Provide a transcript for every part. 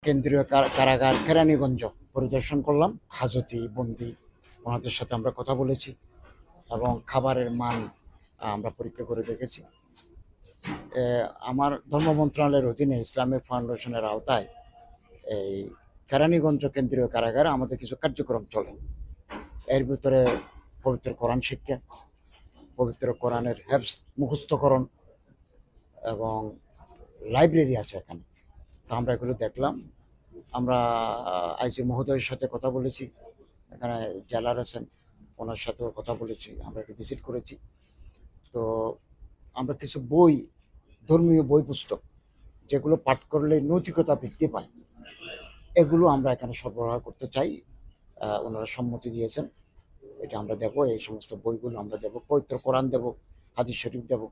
কেন্দ্রীয় কারাগার কেরানীগঞ্জ পরিদর্শন করলাম। হাজতি বন্দি ওনাদের সাথে আমরা কথা বলেছি এবং খাবারের মান আমরা পরীক্ষা করে দেখেছি। আমার ধর্ম মন্ত্রণালয়ের অধীনে ইসলামিক ফাউন্ডেশনের আওতায় এই কেরানীগঞ্জ কেন্দ্রীয় কারাগারে আমাদের কিছু কার্যক্রম চলে। এর ভিতরে পবিত্র কোরআন শিক্ষা, পবিত্র কোরআনের হেফজ মুখস্থকরণ এবং লাইব্রেরি আছে এখানে। তো আমরা এগুলো দেখলাম। আমরা আইজি মহোদয়ের সাথে কথা বলেছি, এখানে জেলার আছেন, ওনার সাথেও কথা বলেছি, আমরা একটু ভিজিট করেছি। তো আমরা কিছু বই, ধর্মীয় বই পুস্তক যেগুলো পাঠ করলে নৈতিকতা বৃদ্ধি পায়, এগুলো আমরা এখানে সরবরাহ করতে চাই। ওনারা সম্মতি দিয়েছেন, এটা আমরা দেব। এই সমস্ত বইগুলো আমরা দেব, পবিত্র কোরআন দেব, হাদিস শরীফ দেব।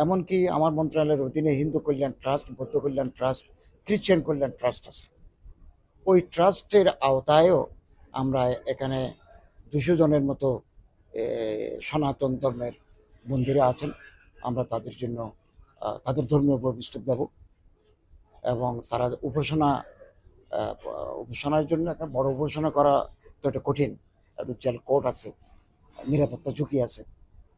এমনকি আমার মন্ত্রণালয়ের অধীনে হিন্দু কল্যাণ ট্রাস্ট, বৌদ্ধ কল্যাণ ট্রাস্ট, খ্রিশ্চান কল্যাণ ট্রাস্ট আছে। ওই ট্রাস্টের আওতায়ও আমরা এখানে 200 জনের মতো সনাতন ধর্মের মন্দিরে আছেন। আমরা তাদের জন্য তাদের ধর্মীয় বই পুস্তক দেব এবং তারা উপাসনার জন্য একটা বড় উপাসনা করা তো এটা কঠিন, জেল কোর্ট আছে, নিরাপত্তা ঝুঁকি আছে।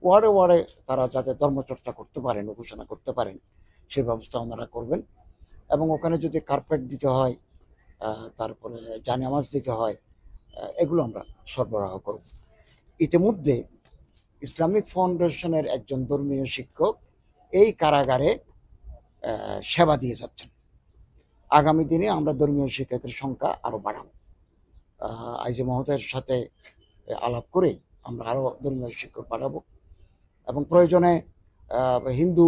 ওয়ার্ডে ওয়ার্ডে তারা যাতে ধর্মচর্চা করতে পারেন, উপাসনা করতে পারেন, সেই ব্যবস্থা ওনারা করবেন। এবং ওখানে যদি কার্পেট দিতে হয়, তারপরে জানামাজ দিতে হয়, এগুলো আমরা সরবরাহ করব। ইতিমধ্যে ইসলামিক ফাউন্ডেশনের একজন ধর্মীয় শিক্ষক এই কারাগারে সেবা দিয়ে যাচ্ছেন। আগামী দিনে আমরা ধর্মীয় শিক্ষকের সংখ্যা আরও বাড়াবো। আইজি মহোদয়ের সাথে আলাপ করে আমরা আরও ধর্মীয় শিক্ষক বাড়াবো এবং প্রয়োজনে হিন্দু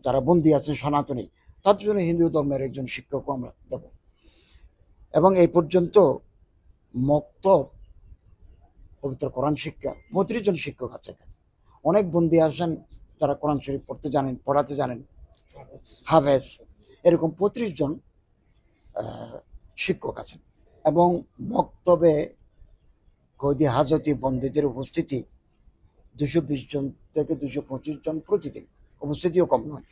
যারা বন্দী আছেন সনাতনী, তার জন্য হিন্দু ধর্মের একজন শিক্ষকও আমরা দেব। এবং এই পর্যন্ত মক্তব, পবিত্র কোরআন শিক্ষা 35 জন শিক্ষক আছে এখানে। অনেক বন্দী আসেন যারা কোরআন শরীফ পড়তে জানেন, পড়াতে জানেন, হাফেজ, এরকম 35 জন শিক্ষক আছেন। এবং মক্তবে কয়েদি হাজতি বন্দীদের উপস্থিতি 220 জন থেকে 225 জন প্রতিদিন, উপস্থিতিও কম নয়।